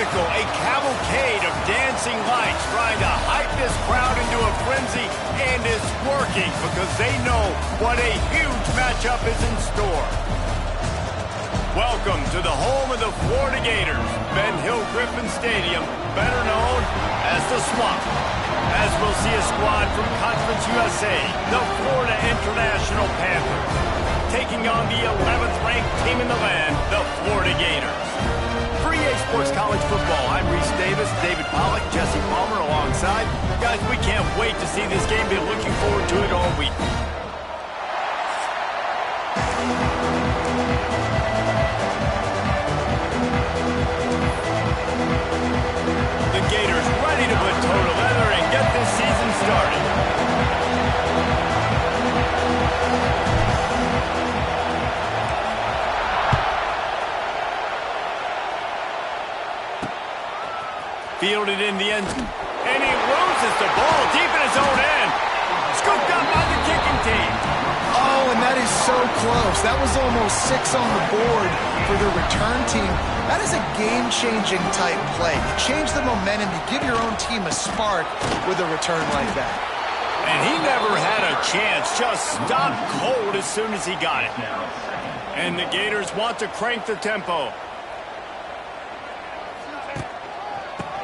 spectacle, a cavalcade of dancing lights trying to hype this crowd into a frenzy, and it's working because they know what a huge matchup is in store. Welcome to the home of the Florida Gators, Ben Hill Griffin Stadium, better known as the Swamp. As we'll see a squad from Conference USA, the Florida International Panthers, taking on the 11th ranked team in the land, the Florida Gators. For EA Sports College Football, I'm Reese Davis, David Pollack, Jesse Palmer alongside. Guys, we can't wait to see this game. Been looking forward to it all week. The Gators ready to put toe to leather and get this season started. Fielded in the end, and he loses the ball deep in his own end. Scooped up by the kicking team. Oh, and that is so close. That was almost 6 on the board for the return team. That is a game-changing type play. You change the momentum, you give your own team a spark with a return like that. And he never had a chance, just stopped cold as soon as he got it. And the Gators want to crank the tempo.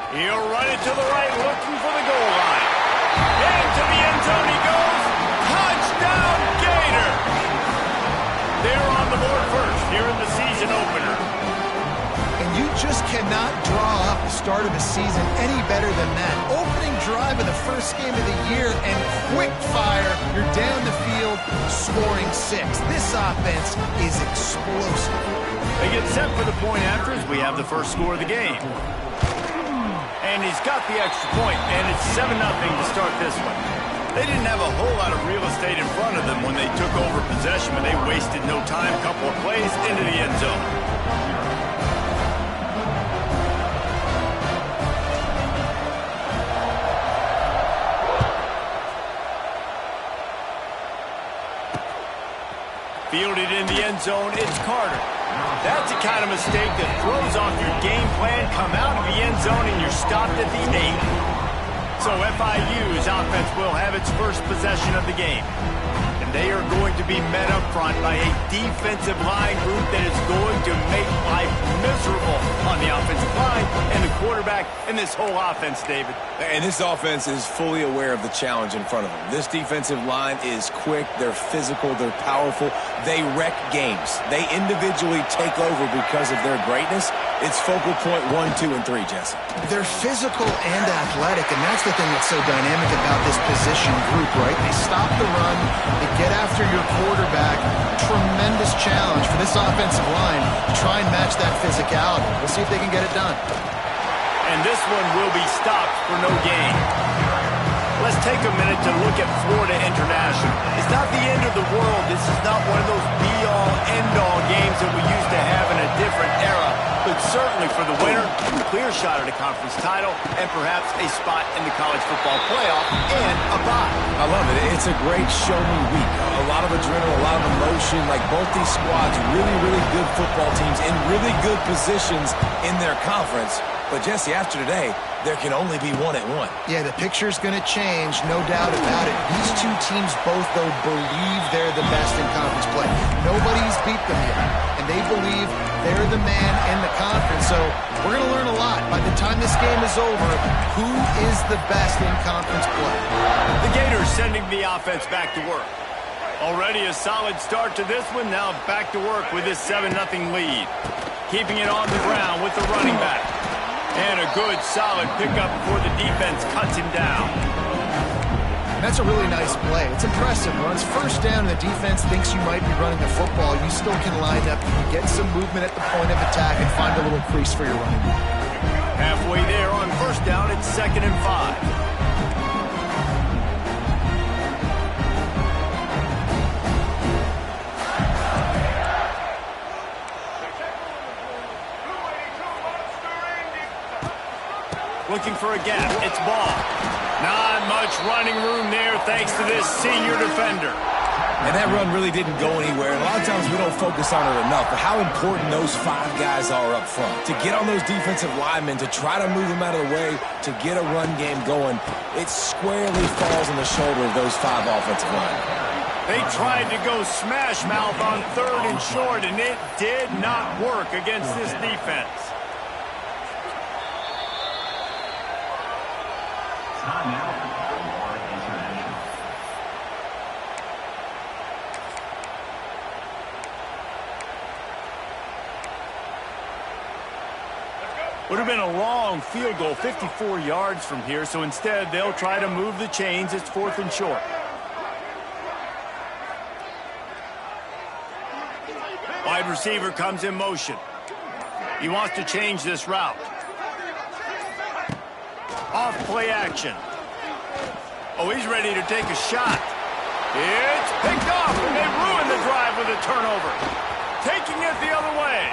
He'll run it to the right, looking for the goal line. Into the end zone he goes. Touchdown, Gators! They're on the board first here in the season opener. And you just cannot draw up the start of a season any better than that. Opening drive of the first game of the year and quick fire. You're down the field, scoring 6. This offense is explosive. They get set for the point after as we have the first score of the game. And he's got the extra point, and it's 7-0 to start this one. They didn't have a whole lot of real estate in front of them when they took over possession, but they wasted no time. A couple of plays into the end zone. Fielded in the end zone, it's Carter. That's the kind of mistake that throws off your game plan. Come out of the end zone and you're stopped at the 8. So FIU's offense will have its first possession of the game. And they are going to be met up front by a defensive line group that is going to make life miserable on the offensive line and the quarterback and this whole offense, David. And this offense is fully aware of the challenge in front of them. This defensive line is quick, they're physical, they're powerful. They wreck games. They individually take over because of their greatness. It's focal point 1, 2, and 3, Jesse. They're physical and athletic, and that's the thing that's so dynamic about this position group, right? They stop the run, they get after your quarterback. Tremendous challenge for this offensive line to try and match that physicality. We'll see if they can get it done. And this one will be stopped for no gain. Let's take a minute to look at Florida International. It's not the end of the world. This is not one of those be-all, end-all games that we used to have in a different era. But certainly for the winner, a clear shot at a conference title and perhaps a spot in the college football playoff and a bye. I love it. It's a great show-me week. A lot of adrenaline, a lot of emotion. Like both these squads, really, really good football teams in really good positions in their conference. But, Jesse, after today, there can only be one at one. Yeah, the picture's going to change, no doubt about it. These two teams both, though, believe they're the best in conference play. Nobody's beat them yet, and they believe they're the man in the conference. So we're going to learn a lot. By the time this game is over, who is the best in conference play? The Gators sending the offense back to work. Already a solid start to this one. Now back to work with this 7-0 lead. Keeping it on the ground with the running back. And a good, solid pickup before the defense cuts him down. That's a really nice play. It's impressive. Runs first down and the defense thinks you might be running the football. You still can line up, get some movement at the point of attack, and find a little crease for your running back. Halfway there on first down, it's 2nd and 5. Looking for a gap. It's Ball. Not much running room there thanks to this senior defender. And that run really didn't go anywhere. A lot of times we don't focus on it enough, but how important those 5 guys are up front. To get on those defensive linemen, to try to move them out of the way, to get a run game going, it squarely falls on the shoulder of those 5 offensive linemen. They tried to go smash mouth on 3rd and short, and it did not work against this defense. Would have been a long field goal, 54 yards from here, so instead they'll try to move the chains. It's 4th and short. Wide receiver comes in motion. He wants to change this route. Off play action. Oh, he's ready to take a shot. It's picked off, and they ruin the drive with a turnover. Taking it the other way.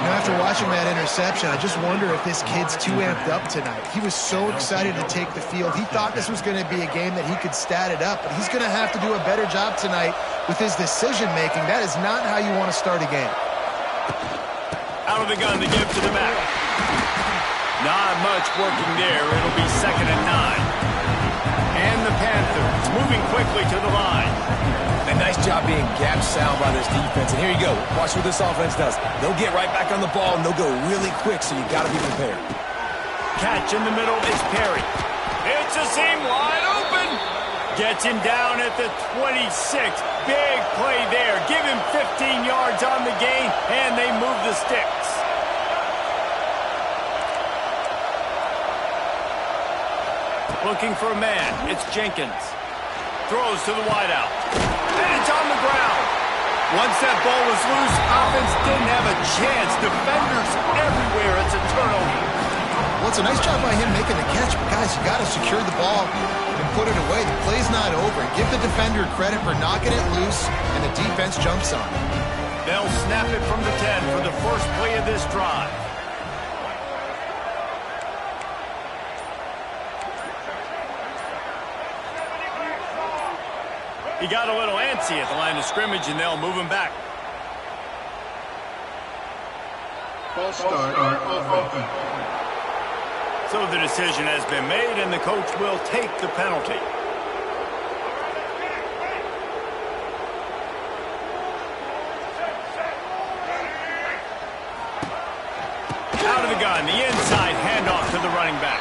You know, after watching that interception, I just wonder if this kid's too amped up tonight. He was so excited to take the field. He thought this was going to be a game that he could stat it up, but he's going to have to do a better job tonight with his decision-making. That is not how you want to start a game. Out of the gun to give to the back. Not much working there. It'll be 2nd and 9. And the Panthers moving quickly to the line. A nice job being gap sound by this defense. And here you go. Watch what this offense does. They'll get right back on the ball, and they'll go really quick, so you got to be prepared. Catch in the middle is Perry. It's a seam wide open. Gets him down at the 26. Big play there. Give him 15 yards on the gain, and they move the sticks. Looking for a man. It's Jenkins. Throws to the wideout. And it's on the ground. Once that ball was loose, offense didn't have a chance. Defenders everywhere. It's a turnover. Well, it's a nice job by him making the catch, but guys, you got to secure the ball and put it away. The play's not over. Give the defender credit for knocking it loose, and the defense jumps on it. They'll snap it from the 10 for the first play of this drive. He got a little antsy at the line of scrimmage, and they'll move him back. False start on offense. So the decision has been made, and the coach will take the penalty. Out of the gun, the inside handoff to the running back.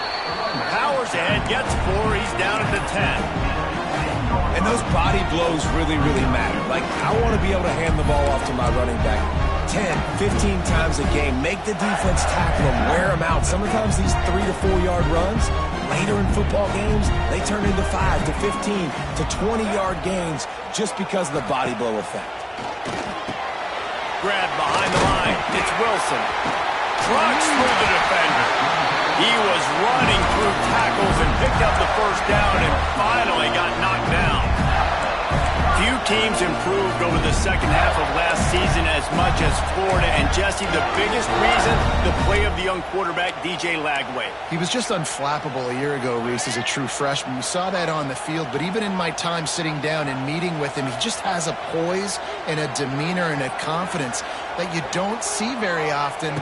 Powers ahead, gets 4. He's down at the 10. And those body blows really, really matter. Like, I want to be able to hand the ball off to my running back 10, 15 times a game. Make the defense tackle them, wear them out. Sometimes these 3 to 4 yard runs, later in football games, they turn into 5 to 15 to 20-yard gains just because of the body blow effect. Grab behind the line. It's Wilson. Trucks through the defender. He was running through tackles and picked up the first down and finally got knocked down. Few teams improved over the second half of last season as much as Florida. And Jesse, the biggest reason, the play of the young quarterback, DJ Lagway. He was just unflappable a year ago, Reese, as a true freshman. We saw that on the field, but even in my time sitting down and meeting with him, he just has a poise and a demeanor and a confidence that you don't see very often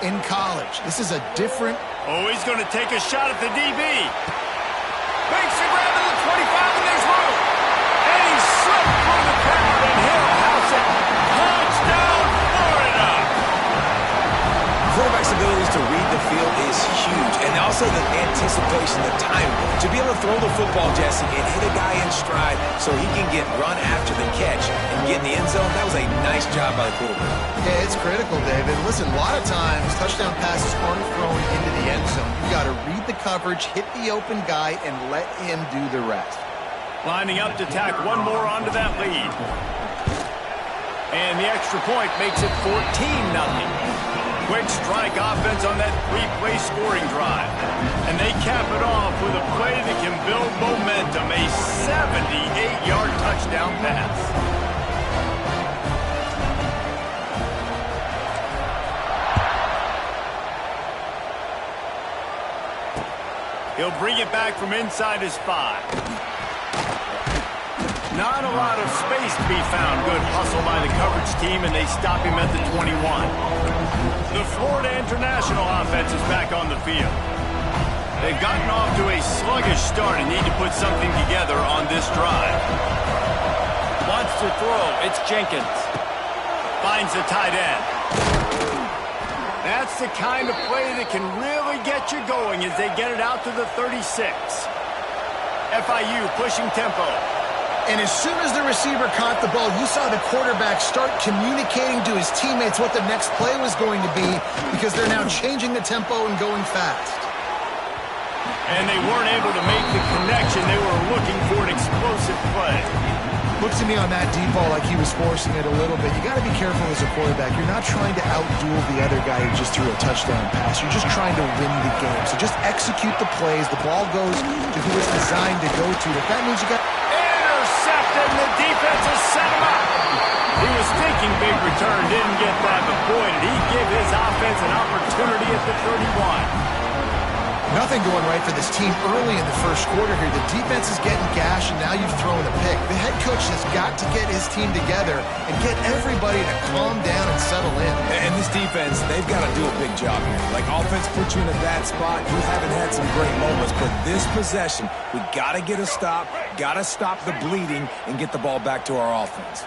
in college. This is a different... Oh, he's going to take a shot at the DB. Makes a grab at the 25, and there's room. And he slipped through the crowd, and he'll house it. Touchdown, Florida. Quarterback's abilities to read the field is huge, and also the anticipation, the timing. To be able to throw the football, Jesse, and hit a guy in stride so he can get run after the catch and get in the end zone, that was a nice job by the quarterback. Yeah, it's critical, David. Listen, a lot of times, touchdown passes aren't thrown into the end zone. You got to read the coverage, hit the open guy, and let him do the rest. Lining up to tack one more onto that lead. And the extra point makes it 14-0. Quick strike offense on that 3-play scoring drive. And they cap it off with a play that can build momentum, a 78-yard touchdown pass. He'll bring it back from inside his 5. Not a lot of space to be found. Good hustle by the coverage team, and they stop him at the 21. The Florida International offense is back on the field. They've gotten off to a sluggish start and need to put something together on this drive. Wants to throw. It's Jenkins. Finds the tight end. That's the kind of play that can really get you going as they get it out to the 36. FIU pushing tempo. And as soon as the receiver caught the ball, you saw the quarterback start communicating to his teammates what the next play was going to be because they're now changing the tempo and going fast. And they weren't able to make the connection. They were looking for an explosive play. Looks to me on that deep ball like he was forcing it a little bit. You got to be careful as a quarterback. You're not trying to outduel the other guy who just threw a touchdown pass. You're just trying to win the game. So just execute the plays. The ball goes to who it's designed to go to. If that means you got... Intercepted, and the defense has set him up. He was thinking big return, didn't get that, but boy, did he give his offense an opportunity at the 31. Nothing going right for this team early in the first quarter here. The defense is getting gashed, and now you've thrown a pick. The head coach has got to get his team together and get everybody to calm down and settle in. And this defense, they've got to do a big job here. Like, offense put you in a bad spot. You haven't had some great moments, but this possession, we got to get a stop, got to stop the bleeding, and get the ball back to our offense.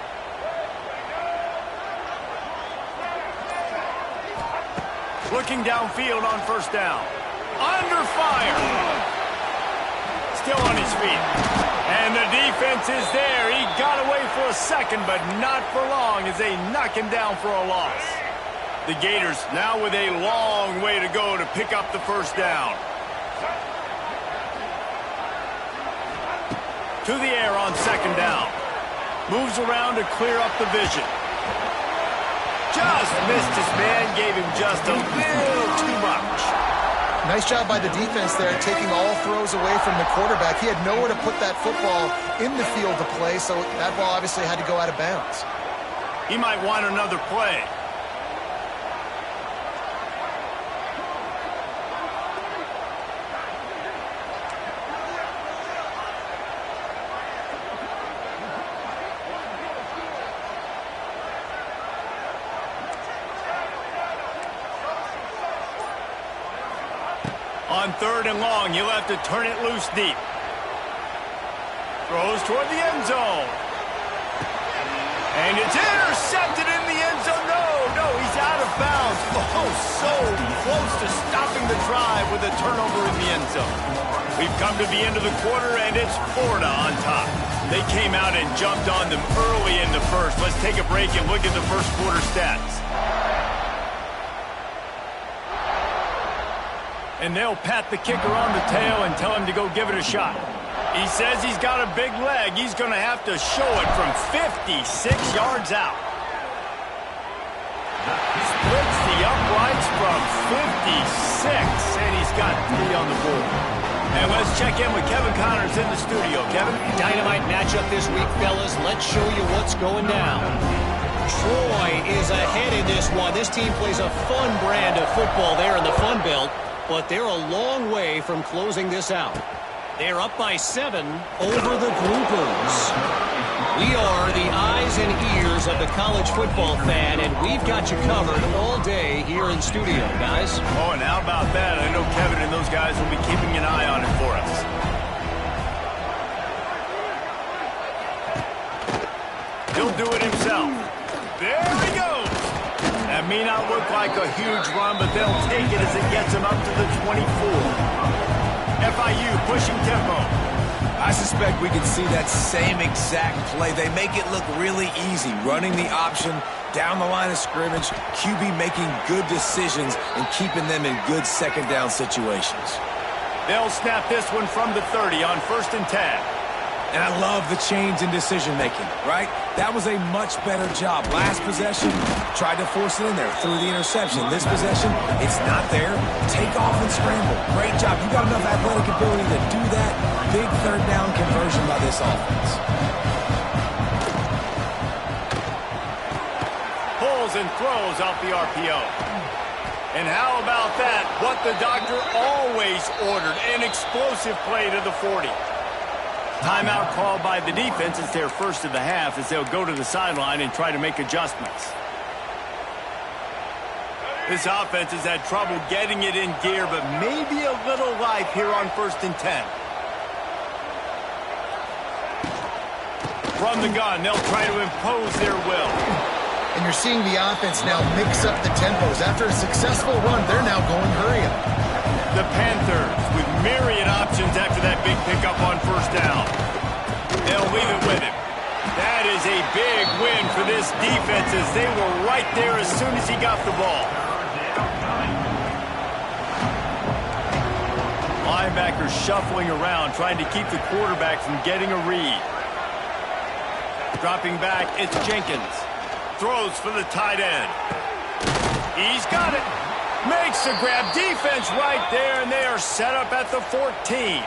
Looking downfield on first down. Under fire. Still on his feet. And the defense is there. He got away for a second, but not for long as they knock him down for a loss. The Gators now with a long way to go to pick up the first down. To the air on second down. Moves around to clear up the vision. Just missed his man, gave him just a little too much. Nice job by the defense there, taking all throws away from the quarterback. He had nowhere to put that football in the field to play, so that ball obviously had to go out of bounds. He might want another play. On third and long, you'll have to turn it loose deep. Throws toward the end zone. And it's intercepted in the end zone. No, he's out of bounds. Oh, so close to stopping the drive with a turnover in the end zone. We've come to the end of the quarter, and it's Florida on top. They came out and jumped on them early in the first. Let's take a break and look at the first quarter stats. And they'll pat the kicker on the tail and tell him to go give it a shot. He says he's got a big leg. He's going to have to show it from 56 yards out. Splits the uprights from 56, and he's got 3 on the board. And let's check in with Kevin Connors in the studio. Kevin? Dynamite matchup this week, fellas. Let's show you what's going down. Troy is ahead in this one. This team plays a fun brand of football there in the Fun Belt, but they're a long way from closing this out. They're up by 7 over the Groupers. We are the eyes and ears of the college football fan, and we've got you covered all day here in studio, guys. Oh, and how about that? I know Kevin and those guys will be keeping an eye on it for us. He'll do it himself. There he goes. That may not look like a huge run, but they'll take it as it gets him up to the 24. FIU pushing tempo. I suspect we can see that same exact play. They make it look really easy, running the option down the line of scrimmage, QB making good decisions and keeping them in good second down situations. They'll snap this one from the 30 on 1st and 10. And I love the change in decision-making, right? That was a much better job. Last possession, tried to force it in there, threw the interception. This possession, it's not there. Take off and scramble. Great job. You got enough athletic ability to do that. Big third down conversion by this offense. Pulls and throws off the RPO. And how about that? What the doctor always ordered, an explosive play to the 40. Timeout called by the defense. It's their first of the half as they'll go to the sideline and try to make adjustments. This offense has had trouble getting it in gear, but maybe a little life here on 1st and 10. From the gun, they'll try to impose their will. And you're seeing the offense now mix up the tempos. After a successful run, they're now going hurry up. The Panthers with myriad options after that big pickup on 1st down. They'll leave it with him. That is a big win for this defense as they were right there as soon as he got the ball. Linebackers shuffling around, trying to keep the quarterback from getting a read. Dropping back, it's Jenkins. Throws for the tight end. He's got it. Makes the grab. Defense right there, and they are set up at the 14.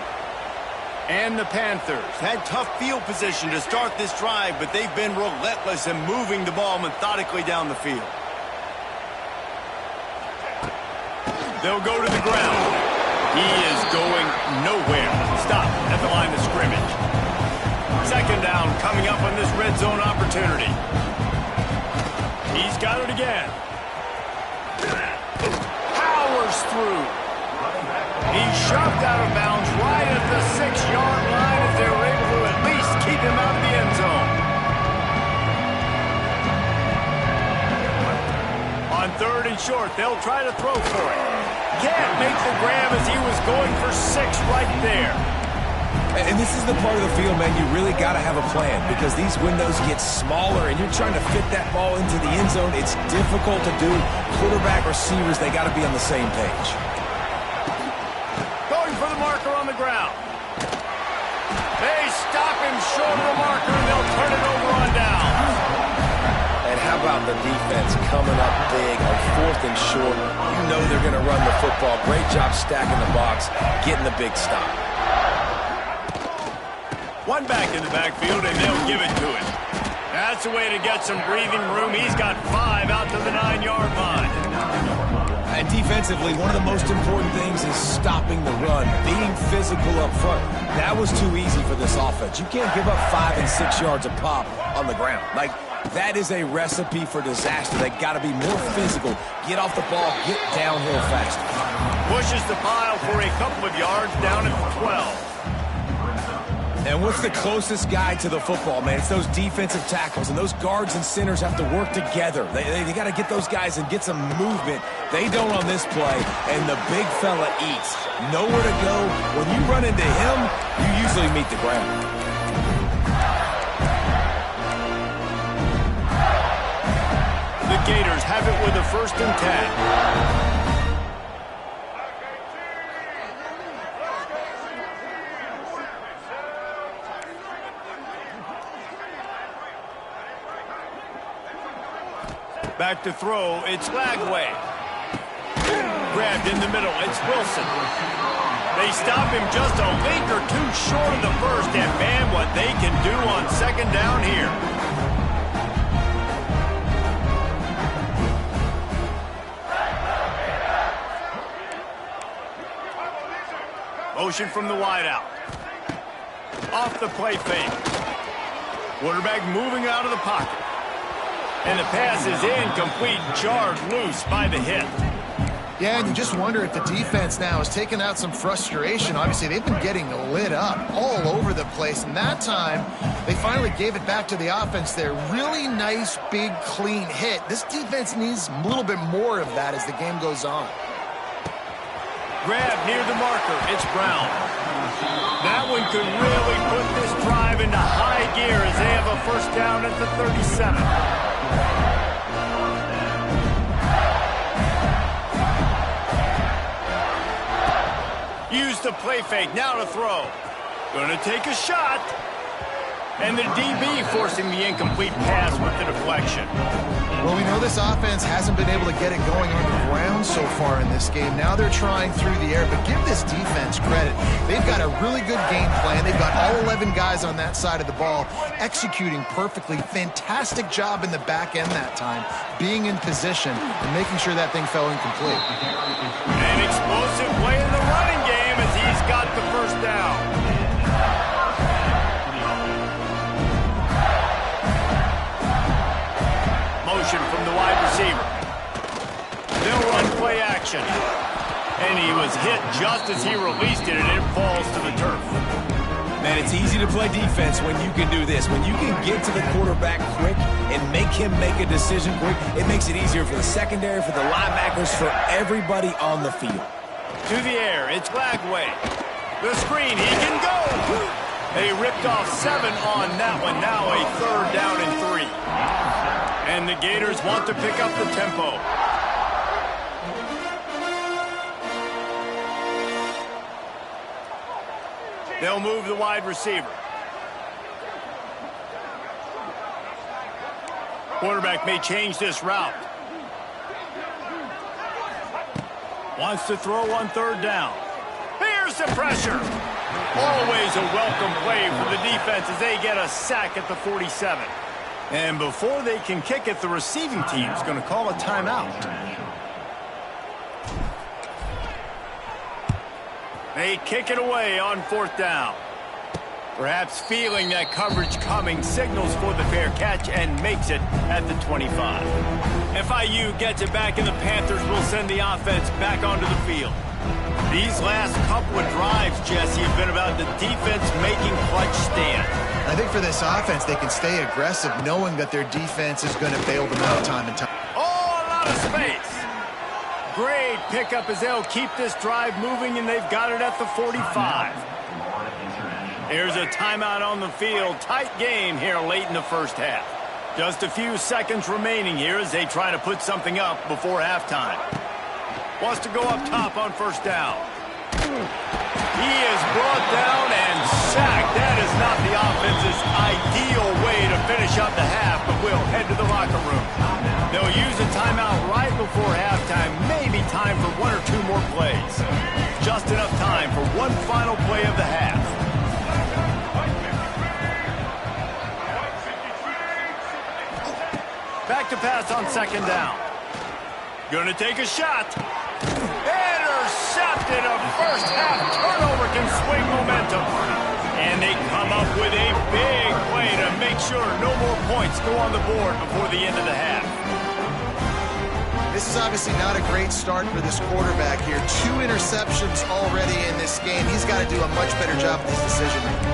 And the Panthers had tough field position to start this drive, but they've been relentless in moving the ball methodically down the field. They'll go to the ground. He is going nowhere. Stop at the line of scrimmage. 2nd down coming up on this red zone opportunity. He's got it again. Powers through. He's shoved out of bounds right at the 6-yard line as they were able to at least keep him out of the end zone. On 3rd and short, they'll try to throw for it. Can't make the grab as he was going for 6 right there. And this is the part of the field, man, you really got to have a plan because these windows get smaller and you're trying to fit that ball into the end zone. It's difficult to do. Quarterback, receivers, they got to be on the same page. Going for the marker on the ground. They stop him short of the marker and they'll turn it over on down. And how about the defense coming up big on 4th and short? You know they're going to run the football. Great job stacking the box, getting the big stop. One back in the backfield, and they'll give it to him. That's a way to get some breathing room. He's got 5 out to the 9-yard line. And defensively, one of the most important things is stopping the run, being physical up front. That was too easy for this offense. You can't give up 5 and 6 yards a pop on the ground. Like, that is a recipe for disaster. They got to be more physical. Get off the ball, get downhill faster. Pushes the pile for a couple of yards down at the 12. And what's the closest guy to the football, man? It's those defensive tackles, and those guards and centers have to work together. They got to get those guys and get some movement. They don't on this play, and the big fella eats. Nowhere to go. When you run into him, you usually meet the ground. The Gators have it with a 1st and 10. Back to throw, it's Lagway. Grabbed in the middle, it's Wilson. They stop him just a link or 2 short of the 1st, and man, what they can do on 2nd down here. Motion from the wideout. Off the play fake. Quarterback moving out of the pocket. And the pass is incomplete, jarred loose by the hit. Yeah, and you just wonder if the defense now has taken out some frustration. Obviously, they've been getting lit up all over the place. And that time, they finally gave it back to the offense there. Really nice, big, clean hit. This defense needs a little bit more of that as the game goes on. Grab near the marker. It's Brown. That one could really put this drive into high gear as they have a 1st down at the 37. Use the play fake, now to throw. Gonna take a shot. And the DB forcing the incomplete pass with the deflection. Well, we know this offense hasn't been able to get it going on the ground so far in this game. Now they're trying through the air, but give this defense credit. They've got a really good game plan. They've got all 11 guys on that side of the ball executing perfectly. Fantastic job in the back end that time, being in position and making sure that thing fell incomplete. An explosive play in the running game as he's got the 1st down. hit just as he released it, and it falls to the turf. Man, it's easy to play defense when you can do this. When you can get to the quarterback quick and make him make a decision quick, it makes it easier for the secondary, for the linebackers, for everybody on the field. To the air, it's Glagway. The screen, he can go! They ripped off 7 on that one. Now a 3rd down and 3. And the Gators want to pick up the tempo. They'll move the wide receiver. Quarterback may change this route. Wants to throw on 3rd down. Here's the pressure. Always a welcome play for the defense as they get a sack at the 47. And before they can kick it, the receiving team's going to call a timeout. They kick it away on 4th down. Perhaps feeling that coverage coming, signals for the fair catch and makes it at the 25. FIU gets it back, and the Panthers will send the offense back onto the field. These last couple of drives, Jesse, have been about the defense making clutch stands. I think for this offense, they can stay aggressive knowing that their defense is going to bail them out time and time. Oh, a lot of space. Great pickup as they'll keep this drive moving, and they've got it at the 45. Here's a timeout on the field. Tight game here late in the first half. Just a few seconds remaining here as they try to put something up before halftime. Wants to go up top on 1st down. He is brought down and sacked. That is not the offense's ideal way to finish up the half, but we'll head to the locker room. They'll use a timeout right before halftime. Maybe time for 1 or 2 more plays. Just enough time for one final play of the half. Back to pass on 2nd down. Gonna take a shot. Intercepted. A first half turnover can swing momentum. And they come up with a big play to make sure no more points go on the board before the end of the half. This is obviously not a great start for this quarterback here. 2 interceptions already in this game. He's got to do a much better job with his decision making.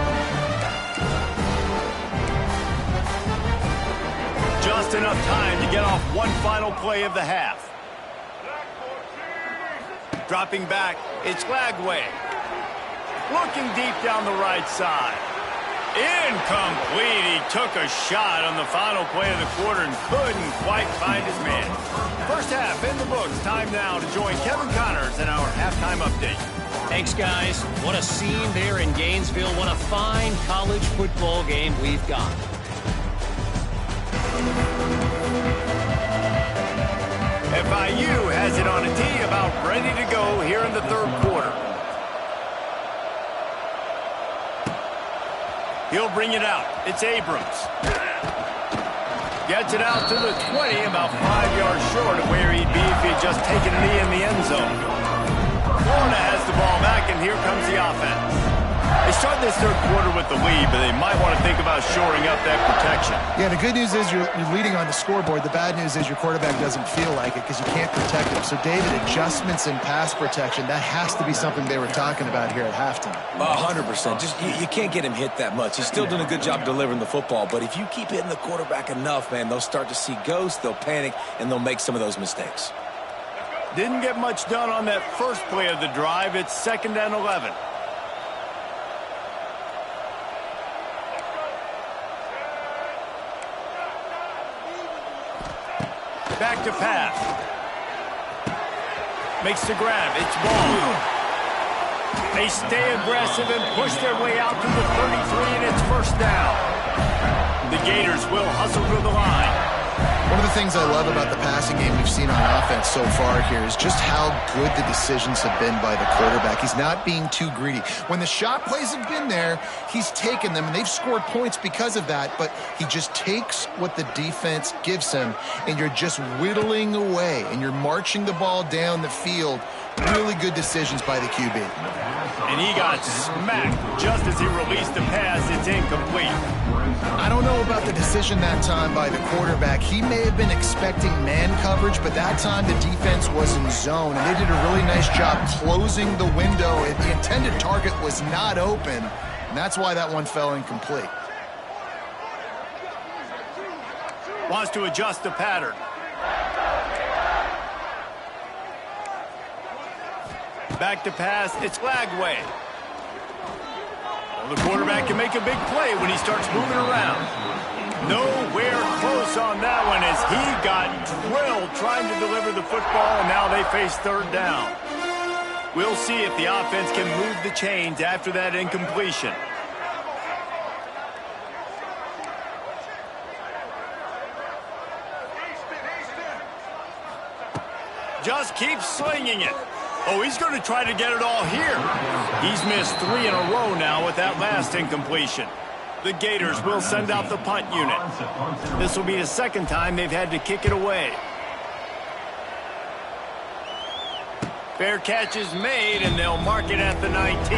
Just enough time to get off one final play of the half. Dropping back, it's Glagway. Looking deep down the right side. Incomplete. He took a shot on the final play of the quarter and couldn't quite find his man. First half in the books. Time now to join Kevin Connors in our halftime update. Thanks, guys. What a scene there in Gainesville. What a fine college football game we've got. FIU has it on a tee, about ready to go here in the 3rd quarter. He'll bring it out. It's Abrams. Gets it out to the 20, about 5 yards short of where he'd be if he'd just taken a knee in the end zone. Florida has the ball back, and here comes the offense. They start this 3rd quarter with the lead, but they might want to think about shoring up that protection. Yeah, the good news is you're leading on the scoreboard. The bad news is your quarterback doesn't feel like it because you can't protect him. So, David, adjustments in pass protection, that has to be something they were talking about here at halftime. 100%. Just you can't get him hit that much. He's still doing a good job delivering the football, but if you keep hitting the quarterback enough, man, they'll start to see ghosts, they'll panic, and they'll make some of those mistakes. Didn't get much done on that first play of the drive. It's 2nd and 11. Back to pass. Makes the grab. It's ball. They stay aggressive and push their way out to the 33, and it's 1st down. The Gators will hustle to the line. One of the things I love about the passing game we've seen on offense so far here is just how good the decisions have been by the quarterback. He's not being too greedy. When the shot plays have been there, he's taken them, and they've scored points because of that, but he just takes what the defense gives him, and you're just whittling away, and you're marching the ball down the field Really good decisions by the QB. And he got smacked just as he released the pass. It's incomplete. I don't know about the decision that time by the quarterback. He may have been expecting man coverage, but that time the defense was in zone, and they did a really nice job closing the window. The intended target was not open, and that's why that one fell incomplete. Wants to adjust the pattern. Back to pass, it's Lagway. Well, the quarterback can make a big play when he starts moving around. Nowhere close on that one as he got drilled trying to deliver the football, and now they face third down. We'll see if the offense can move the chains after that incompletion. Just keeps slinging it. Oh, he's going to try to get it all here. He's missed 3 in a row now with that last incompletion. The Gators will send out the punt unit. This will be the second time they've had to kick it away. Fair catch is made, and they'll mark it at the 19.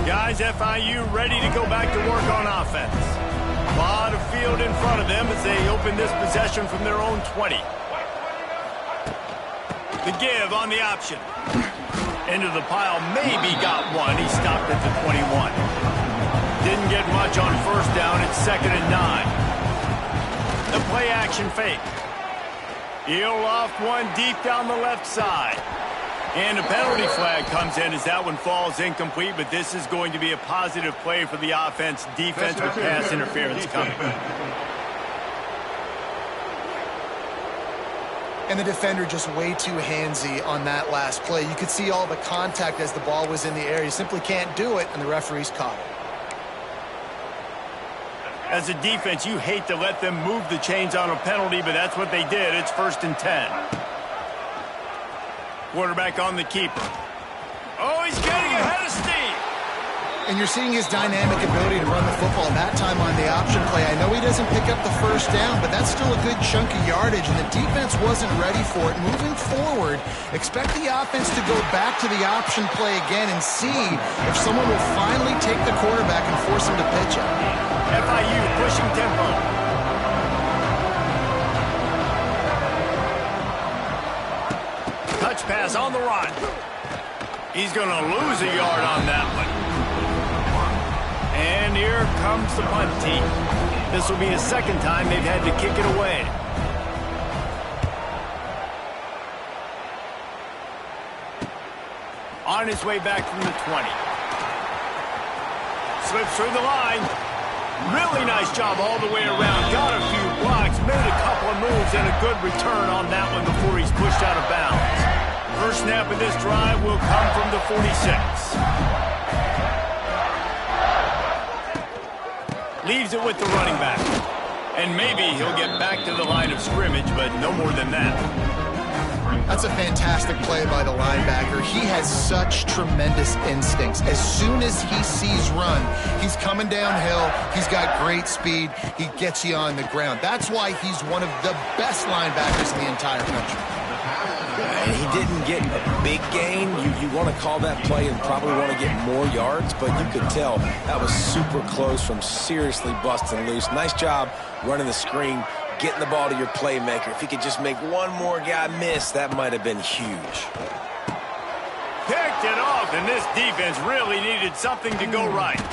Guys, FIU ready to go back to work on offense. A lot of field in front of them as they open this possession from their own 20. The give on the option. Into the pile, maybe got one. He stopped at the 21. Didn't get much on first down. It's 2nd and 9. The play action fake. He'll loft one deep down the left side. And a penalty flag comes in as that one falls incomplete, but this is going to be a positive play for the offense. Defense with pass interference coming. And the defender just way too handsy on that last play. You could see all the contact as the ball was in the air. You simply can't do it, and the referees caught it. As a defense, you hate to let them move the chains on a penalty, but that's what they did. It's 1st and 10. Quarterback on the keeper. Oh, he's getting ahead of steam. And you're seeing his dynamic ability to run the football. That time on the option play, I know he doesn't pick up the first down, but that's still a good chunk of yardage, and the defense wasn't ready for it. Moving forward, expect the offense to go back to the option play again and see if someone will finally take the quarterback and force him to pitch it. FIU pushing tempo. Touch pass on the run. He's going to lose a yard on that one. And here comes the punt team. This will be the second time they've had to kick it away. On his way back from the 20. Slips through the line. Really nice job all the way around. Got a few blocks, made a couple of moves, and a good return on that one before he's pushed out of bounds. First snap of this drive will come from the 46. Leaves it with the running back. And maybe he'll get back to the line of scrimmage, but no more than that. That's a fantastic play by the linebacker. He has such tremendous instincts. As soon as he sees run, he's coming downhill. He's got great speed. He gets you on the ground. That's why he's one of the best linebackers in the entire country. And he didn't get a big gain. You want to call that play and probably want to get more yards, but you could tell that was super close from seriously busting loose. Nice job running the screen, getting the ball to your playmaker. If he could just make one more guy miss, that might have been huge. Picked it off, and this defense really needed something to go right.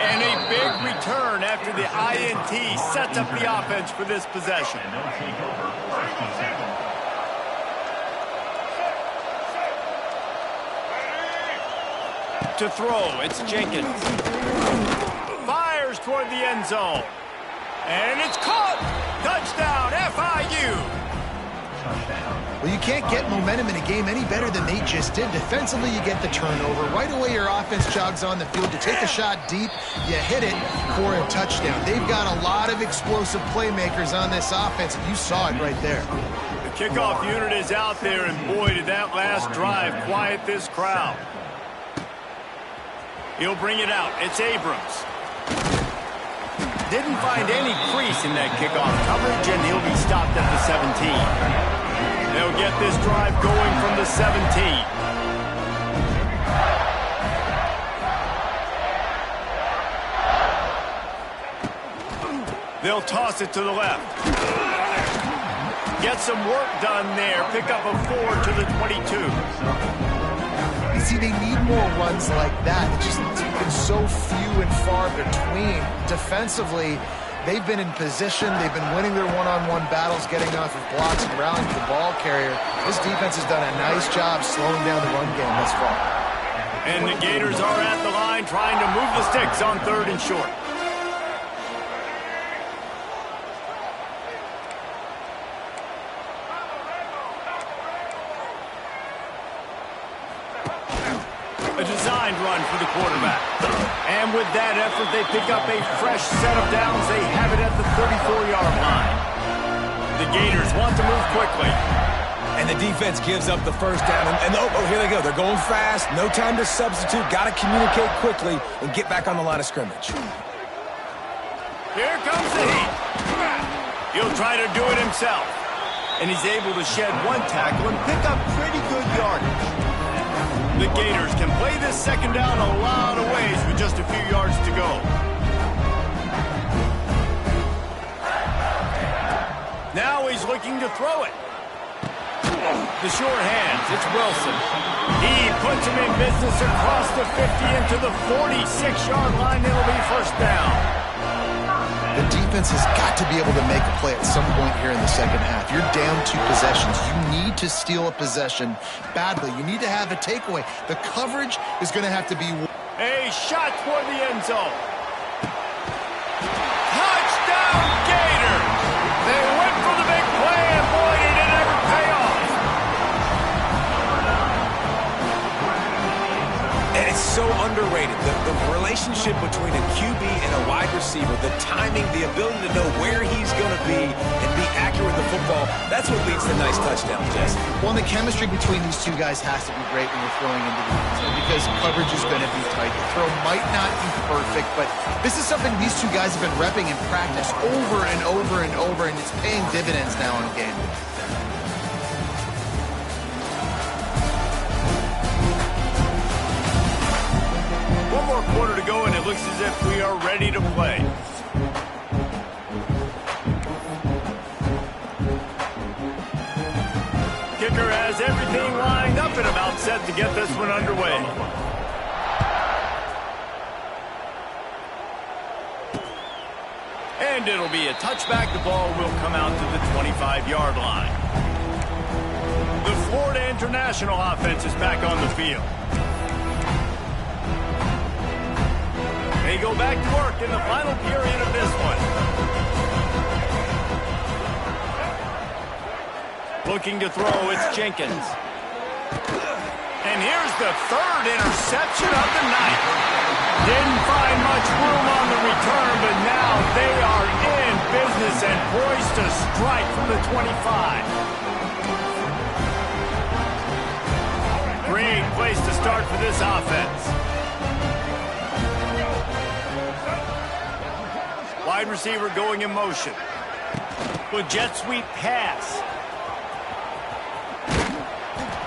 And a big return after the INT sets up the offense for this possession. To throw, it's Jenkins. Fires toward the end zone. And it's caught! Touchdown, FIU! Well, you can't get momentum in a game any better than they just did. Defensively, you get the turnover. Right away, your offense jogs on the field. To take a shot deep, you hit it for a touchdown. They've got a lot of explosive playmakers on this offense. You saw it right there. The kickoff unit is out there, and boy, did that last drive quiet this crowd. He'll bring it out. It's Abrams. Didn't find any crease in that kickoff coverage, and he'll be stopped at the 17. They'll get this drive going from the 17. They'll toss it to the left. Get some work done there. Pick up a 4 to the 22. You see, they need more runs like that. It's just been so few and far between. Defensively, they've been in position. They've been winning their one-on-one battles, getting off of blocks and rallying to the ball carrier. This defense has done a nice job slowing down the run game thus far. And the Gators are at the line trying to move the sticks on 3rd and short. A designed run for the quarterback. And with that effort, they pick up a fresh set of downs. They have it at the 34-yard line. The Gators want to move quickly. And the defense gives up the first down. And oh, here they go. They're going fast. No time to substitute. Got to communicate quickly and get back on the line of scrimmage. Here comes the heat. He'll try to do it himself. And he's able to shed one tackle and pick up pretty good yardage. The Gators can play this second down a lot of ways with just a few yards to go. Now he's looking to throw it. The short hands, it's Wilson. He puts him in business across the 50 into the 46-yard line. It'll be first down. The defense has got to be able to make a play at some point here in the second half. You're down 2 possessions. You need to steal a possession badly. You need to have a takeaway. The coverage is going to have to be... A shot toward the end zone. Touchdown, Gators! They went for the big play, and boy, did it ever pay off. And it's so underrated. The relationship between a QB and a wide receiver, the timing, the ability to know where he's going to be and be accurate with the football, that's what leads to nice touchdowns, Jesse. Well, and the chemistry between these two guys has to be great when you're throwing into the end zone because coverage is going to be tight. The throw might not be perfect, but this is something these two guys have been repping in practice over and over and over, and it's paying dividends now in a game. One more quarter to go, and it looks as if we are ready to play. Kicker has everything lined up and about set to get this one underway. And it'll be a touchback. The ball will come out to the 25-yard line. The Florida International offense is back on the field. They go back to work in the final period of this one. Looking to throw, it's Jenkins. And here's the 3rd interception of the night. Didn't find much room on the return, but now they are in business and poised to strike from the 25. Great place to start for this offense. Wide receiver going in motion. With jet sweep pass.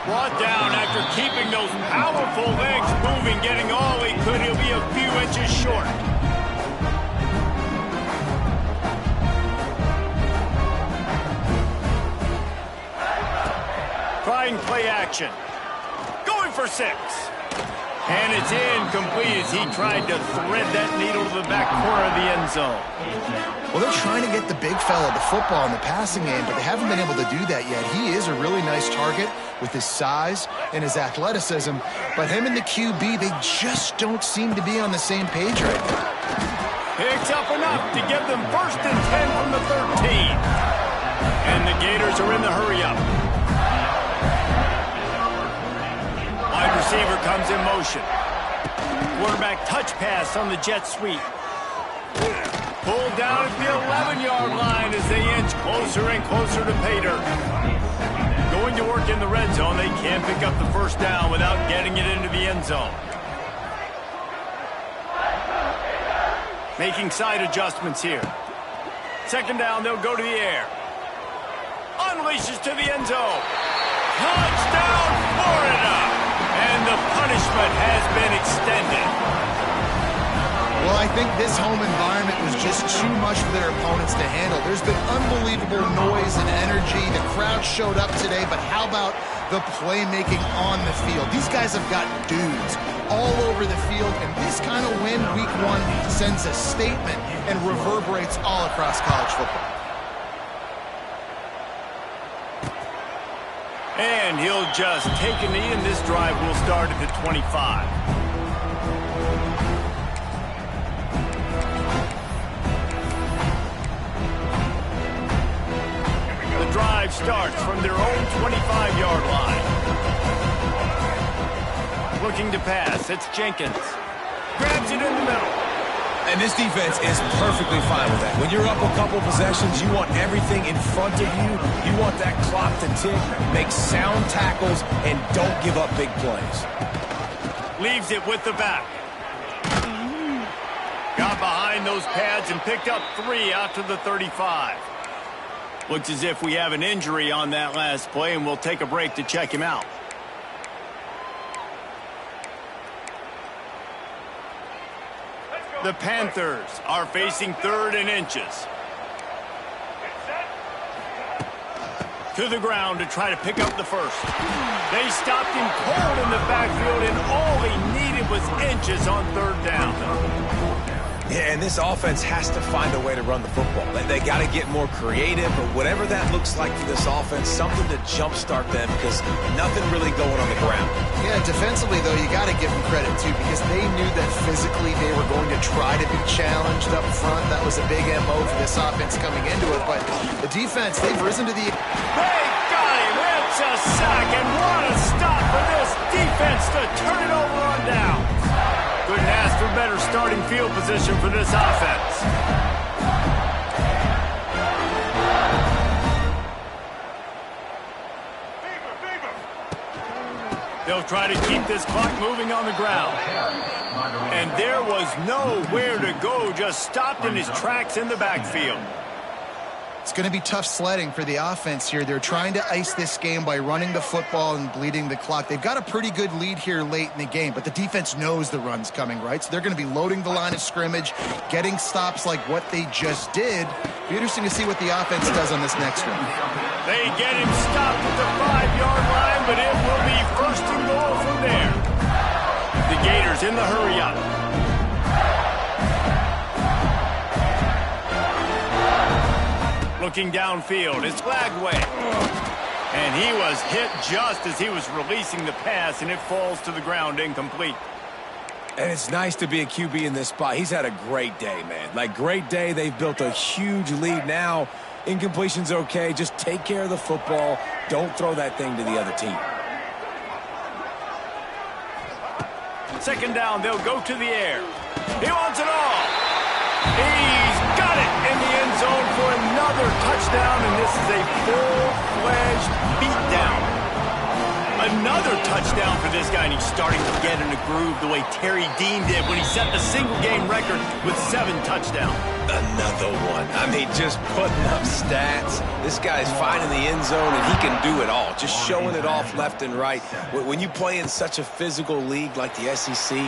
Brought down after keeping those powerful legs moving, getting all he could. He'll be a few inches short. Trying play action. Going for 6. And it's incomplete as he tried to thread that needle to the back corner of the end zone. Well, they're trying to get the big fella the football in the passing game, but they haven't been able to do that yet. He is a really nice target with his size and his athleticism, but him and the QB, they just don't seem to be on the same page right now. Picks up enough to give them 1st and 10 from the 13. And the Gators are in the hurry-up. Wide receiver comes in motion. Quarterback touch pass on the jet sweep. Pulled down at the 11-yard line as they inch closer and closer to pay dirt. Going to work in the red zone. They can't pick up the first down without getting it into the end zone. Making side adjustments here. Second down, they'll go to the air. Unleashes to the end zone. Touchdown, Florida! And the punishment has been extended. Well, I think this home environment was just too much for their opponents to handle. There's been unbelievable noise and energy. The crowd showed up today, but how about the playmaking on the field? These guys have got dudes all over the field, and this kind of win week one sends a statement and reverberates all across college football. And he'll just take a knee, and this drive will start at the 25. The drive starts from their own 25-yard line. Looking to pass, it's Jenkins. Grabs it in the middle. And this defense is perfectly fine with that. When you're up a couple possessions, you want everything in front of you. You want that clock to tick, make sound tackles, and don't give up big plays. Leaves it with the back. Got behind those pads and picked up 3 out to the 35. Looks as if we have an injury on that last play, and we'll take a break to check him out. The Panthers are facing 3rd and inches. To the ground to try to pick up the first. They stopped him cold in the backfield, and all he needed was inches on 3rd down. Yeah, and this offense has to find a way to run the football. They got to get more creative, or whatever that looks like for this offense, something to jumpstart them, because nothing really going on the ground. Yeah, defensively, though, you got to give them credit, too, because they knew that physically they were going to try to be challenged up front. That was a big MO for this offense coming into it, but the defense, they've risen to the... They got him! It's a sack, and what a stop for this defense to turn it over on down. Couldn't ask for better starting field position for this offense. They'll try to keep this clock moving on the ground. And there was nowhere to go, just stopped in his tracks in the backfield. It's going to be tough sledding for the offense here. They're trying to ice this game by running the football and bleeding the clock. They've got a pretty good lead here late in the game, but the defense knows the run's coming, right? So they're going to be loading the line of scrimmage, getting stops like what they just did. Be interesting to see what the offense does on this next one. They get him stopped at the 5-yard line, but it will be 1st and goal from there. The Gators in the hurry-up. Looking downfield, it's Glagway. And he was hit just as he was releasing the pass, and it falls to the ground incomplete. And it's nice to be a QB in this spot. He's had a great day, man. Like, great day. They've built a huge lead now. Incompletion's okay. Just take care of the football. Don't throw that thing to the other team. 2nd down, they'll go to the air. He wants it all. He's got it in the end zone for another touchdown, and this is a full-fledged beatdown. Another touchdown for this guy, and he's starting to get in a groove the way Terry Dean did when he set the single-game record with 7 touchdowns. Another one. I mean, just putting up stats. This guy's finding the end zone, and he can do it all. Just showing it off left and right. When you play in such a physical league like the SEC,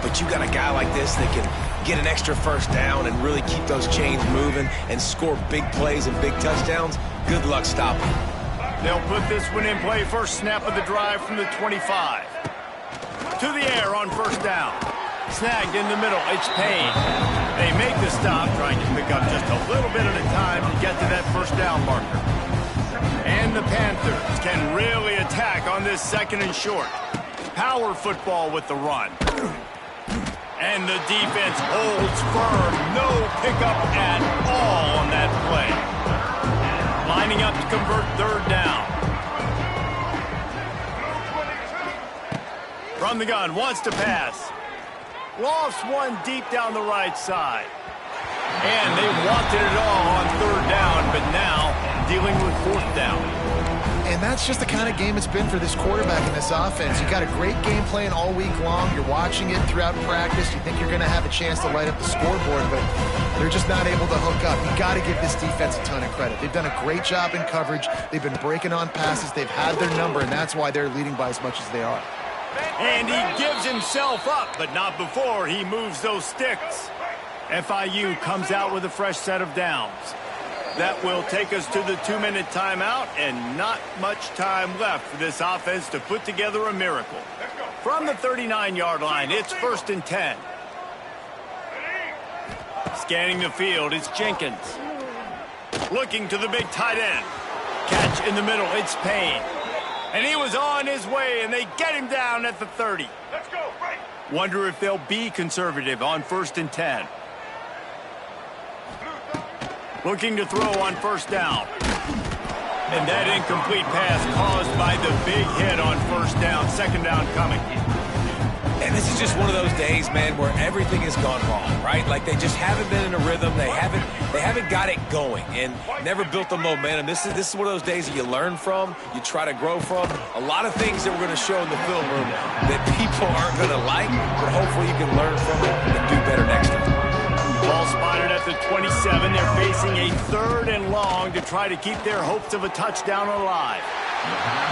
but you got a guy like this that can get an extra 1st down and really keep those chains moving and score big plays and big touchdowns, good luck stopping him. They'll put this one in play. First snap of the drive from the 25. To the air on 1st down. Snagged in the middle. It's Payne. They make the stop, trying to pick up just a little bit at a time to get to that 1st down marker. And the Panthers can really attack on this 2nd and short. Power football with the run. And the defense holds firm. No pickup at all on that play. Lining up to convert 3rd down. From the gun, wants to pass. Lofts one deep down the right side. And they wanted it all on 3rd down, but now dealing with 4th down. And that's just the kind of game it's been for this quarterback in this offense. You got a great game plan all week long. You're watching it throughout practice. You think you're going to have a chance to light up the scoreboard, but they're just not able to hook up. You got to give this defense a ton of credit. They've done a great job in coverage. They've been breaking on passes. They've had their number, and that's why they're leading by as much as they are. And he gives himself up, but not before he moves those sticks. FIU comes out with a fresh set of downs. That will take us to the 2-minute timeout, and not much time left for this offense to put together a miracle. From the 39-yard line, it's 1st and 10. Scanning the field, it's Jenkins. Looking to the big tight end. Catch in the middle, it's Payne. And he was on his way, and they get him down at the 30. Let's go, right. Wonder if they'll be conservative on 1st and 10. Looking to throw on 1st down. And that incomplete pass caused by the big hit on 1st down. 2nd down coming. And this is just one of those days, man, where everything has gone wrong, right? Like they just haven't been in a rhythm. They haven't got it going and never built the momentum. This is one of those days that you learn from, you try to grow from. A lot of things that we're going to show in the film room that people aren't going to like, but hopefully you can learn from it and do better next time. Ball spotted at the 27. They're facing a 3rd and long to try to keep their hopes of a touchdown alive.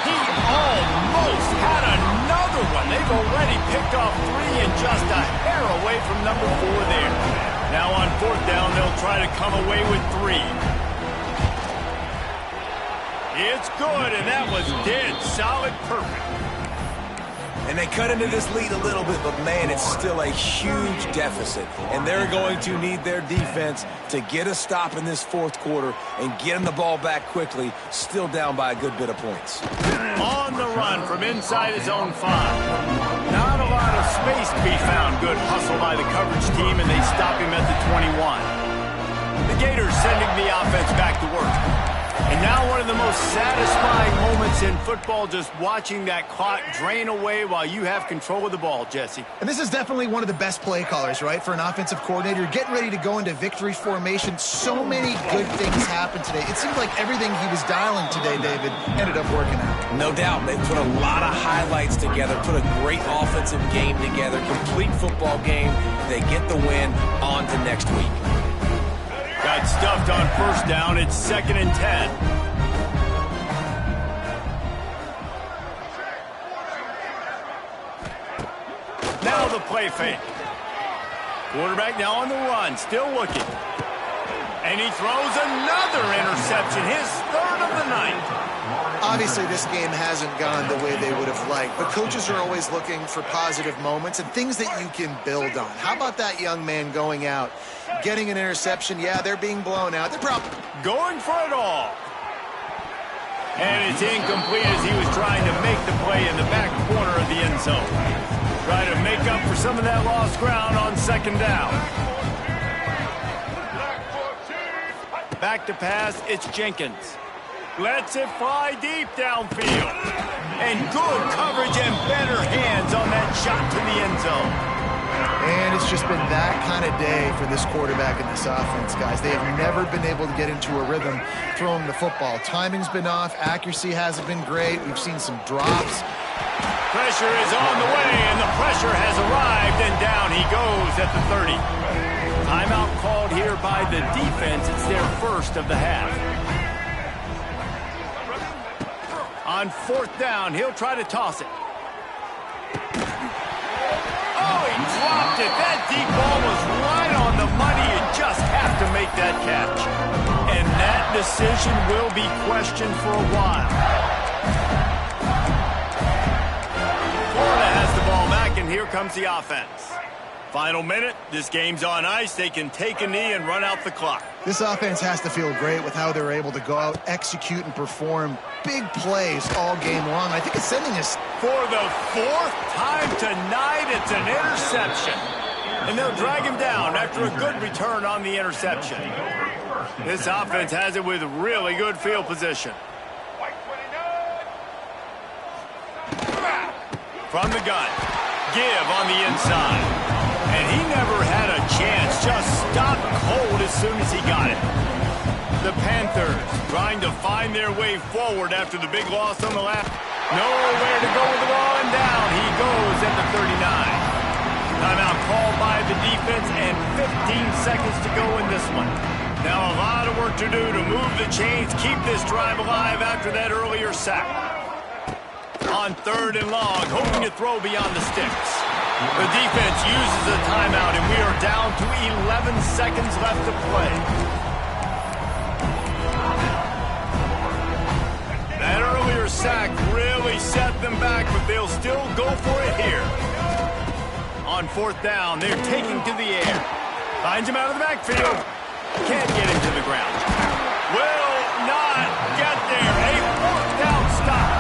He almost had another one. They've already picked off 3 and just a hair away from number 4 there. Now on 4th down, they'll try to come away with 3. It's good, and that was dead solid perfect. And they cut into this lead a little bit, but, man, it's still a huge deficit. And they're going to need their defense to get a stop in this 4th quarter and get them the ball back quickly, still down by a good bit of points. On the run from inside his own 5. Not a lot of space to be found. Good hustle by the coverage team, and they stop him at the 21. The Gators sending the offense back to work. And now one of the most satisfying moments in football, just watching that clock drain away while you have control of the ball, Jesse. And this is definitely one of the best play callers, right, for an offensive coordinator. Getting ready to go into victory formation. So many good things happened today. It seemed like everything he was dialing today, David, ended up working out. No doubt. They put a lot of highlights together, put a great offensive game together, complete football game. They get the win. On to next week. Got stuffed on 1st down. It's 2nd and 10. Now the play fake. Quarterback now on the run, still looking. And he throws another interception, his 3rd of the night. Obviously, this game hasn't gone the way they would have liked, but coaches are always looking for positive moments and things that you can build on. How about that young man going out, getting an interception? Yeah, they're being blown out. They're probably going for it all. And it's incomplete as he was trying to make the play in the back corner of the end zone. Try to make up for some of that lost ground on 2nd down. Back to pass, it's Jenkins. Lets it fly deep downfield. And good coverage and better hands on that shot to the end zone. And it's just been that kind of day for this quarterback and this offense, guys. They have never been able to get into a rhythm throwing the football. Timing's been off. Accuracy hasn't been great. We've seen some drops. Pressure is on the way, and the pressure has arrived, and down he goes at the 30. Timeout called here by the defense. It's their 1st of the half. On 4th down, he'll try to toss it. Oh, he dropped it. That deep ball was right on the money. You just have to make that catch. And that decision will be questioned for a while. Florida has the ball back, and here comes the offense. Final minute, this game's on ice. They can take a knee and run out the clock. This offense has to feel great with how they're able to go out, execute, and perform big plays all game long. I think it's sending us... For the 4th time tonight, it's an interception. And they'll drag him down after a good return on the interception. This offense has it with really good field position. From the gun, give on the inside. And he never had a chance, just stopped cold as soon as he got it. The Panthers trying to find their way forward after the big loss on the last. Nowhere to go with the ball, and down he goes at the 39. Timeout called by the defense, and 15 seconds to go in this one. Now a lot of work to do to move the chains, keep this drive alive after that earlier sack. On 3rd and long, hoping to throw beyond the sticks. The defense uses a timeout, and we are down to 11 seconds left to play. That earlier sack really set them back, but they'll still go for it here. On 4th down, they're taking to the air. Finds him out of the backfield. Can't get him to the ground. Will not get there. A 4th down stop.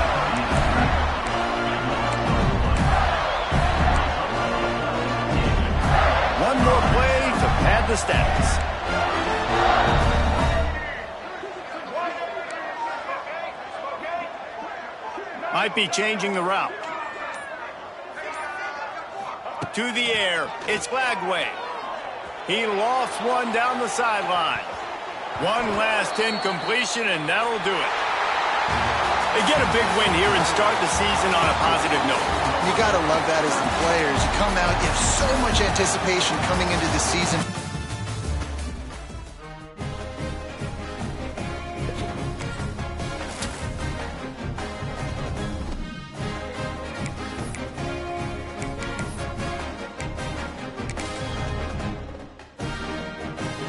One more play to pad the stats. Might be changing the route. To the air, it's Flagway. He lost one down the sideline. One last incompletion, and that'll do it. They get a big win here and start the season on a positive note. You got to love that as the players. You come out, you have so much anticipation coming into the season.